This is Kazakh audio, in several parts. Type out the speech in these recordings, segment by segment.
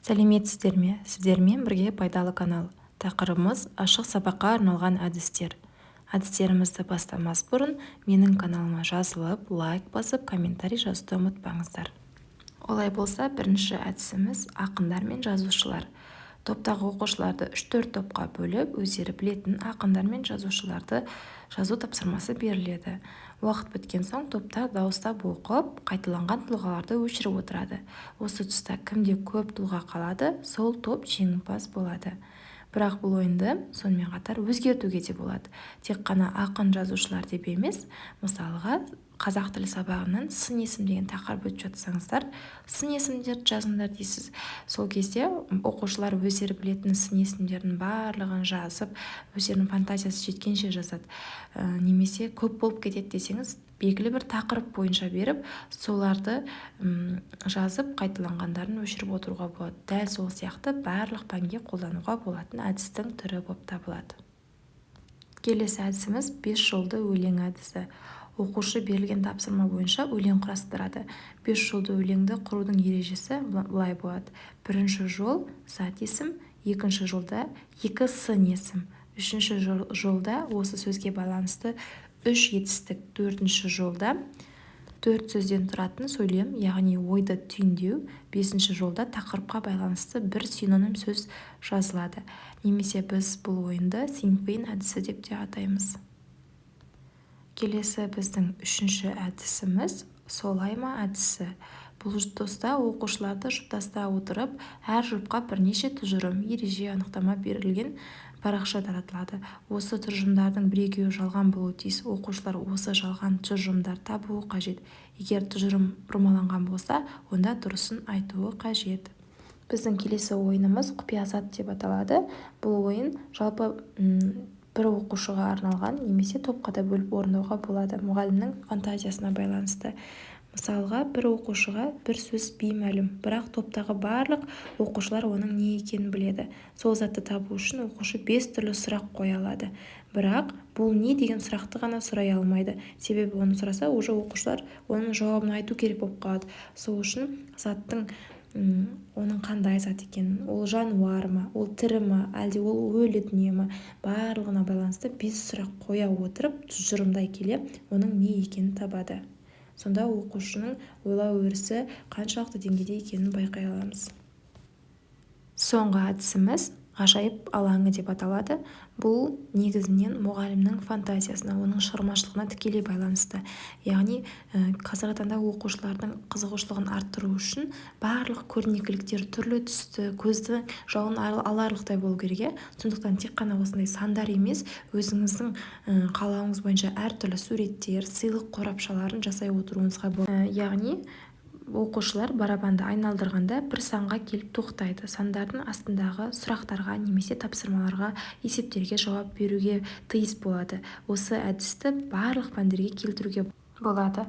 Сәлеметсіздер ме? Сіздермен бірге пайдалы канал. Тақырыбымыз ашық сабаққа арналған әдістер. Әдістерімізді бастамас бұрын менің каналыма жазылып, лайк басып, комментарий жазуды ұмытпаңыздар. Олай болса, бірінші әдісіміз ақындар мен жазушылар. Топтағы оқушыларды 3-4 топқа бөліп, өздері білетін ақындар мен жазушыларды жазу тапсырмасы беріледі. Уақыт біткен соң топта дауыстап оқып, қайталанған тұлғаларды өшіріп отырады. Осы тұста кімде көп тұлға қалады, сол топ жеңімпаз болады. Бірақ бұл ойынды сонымен қатар өзгертуге де болады. Тек қана ақын жазушылар деп емес, мысалға қазақ тілі сабағынан сын есім деген тақырып өтіп жатсаңыздар, сын есімдерді жазыңдар дейсіз. Сол кезде оқушылар өздері білетін сын есімдердің барлығын жазып, өздерінің фантазиясы жеткенше жазады. Немесе көп болып кетеді десеңіз, белгілі бір тақырып бойынша беріп, соларды жазып, қайталанғандарын өшіріп отыруға болады. Дәл сол сияқты барлық пәнге қолдануға болатын әдістің түрі болып табылады. Келесі әдісіміз 5 жолды өлең әдісі. Оқушы берілген тапсырма бойынша өлең құрастырады. 5 жолды өлеңді құрудың ережесі былай болады. Бірінші жол зат есім, екінші жолда 2 сын есім, үшінші жолда осы сөзге байланысты 3 етістік, төртінші жолда 4 сөзден тұратын сөйлем, яғни ойды түйіндеу, 5-ші жолда тақырыпқа байланысты бір синоним сөз жазылады. Немесе біз бұл ойынды синквейн әдісі деп те атаймыз. Келесі біздің 3-ші әдісіміз солай ма әдісі. Бұл тұста оқушыларды жұптаста отырып, әр жұпқа бірнеше тұжырым, ереже, анықтама берілген парақша таратылады. Осы тұжырымдардың бір-екеуі жалған болуы тиіс. Оқушылар осы жалған тұжырымдар табуы қажет. Егер тұжырым бұрмаланған болса, онда дұрысын айтуы қажет. Біздің келесі ойынымыз құпия-зат деп аталады. Бұл ойын жалпы бір оқушыға арналған, немесе топқа да бөліп орындауға болады, мұғалімнің фантазиясына байланысты. Мысалға, бір оқушыға бір сөз беймәлім, бірақ топтағы барлық оқушылар оның не екенін біледі. Сол затты табу үшін оқушы 5 түрлі сұрақ қоя алады. Бірақ бұл не деген сұрақты ғана сұрай алмайды. Себебі оны сұраса, уже оқушылар оның жауабын айту керек болып қалады. Сол үшін заттың оның қандай зат екенін, ол жануар ма, ол тірі ма, әлде ол өлі дүние ма, барлығына байланысты 5 сұрақ қоя отырып, тұжырымдай келе, оның не екенін табады. Сонда оқушының ойлау өрісі қаншалықты деңгейде екенін байқай аламыз. Соңғы әдісіміз ғажайып алаңы деп аталады. Бұл негізінен мұғалімнің фантазиясына, оның шығармашылығына тікелей байланысты. Яғни қазіргі таңда оқушылардың қызығушылығын арттыру үшін барлық көрнекіліктер түрлі түсті, көзді жауын аларлықтай болу керек. Сондықтан тек қана осындай сандар емес, өзіңіздің қалауыңыз бойынша әртүрлі суреттер, сыйлық қорапшаларын жасай отыруыңызға болады. Яғни оқушылар барабанды айналдырғанда бір санға келіп тоқтайды. Сандардың астындағы сұрақтарға немесе тапсырмаларға, есептерге жауап беруге тиіс болады. Осы әдісті барлық пәндерге келтіруге болады.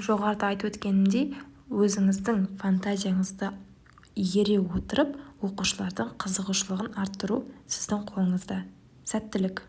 Жоғарыда айтып өткенімдей, өзіңіздің фантазияңызды игере отырып, оқушылардың қызығушылығын арттыру сіздің қолыңызда. Сәттілік!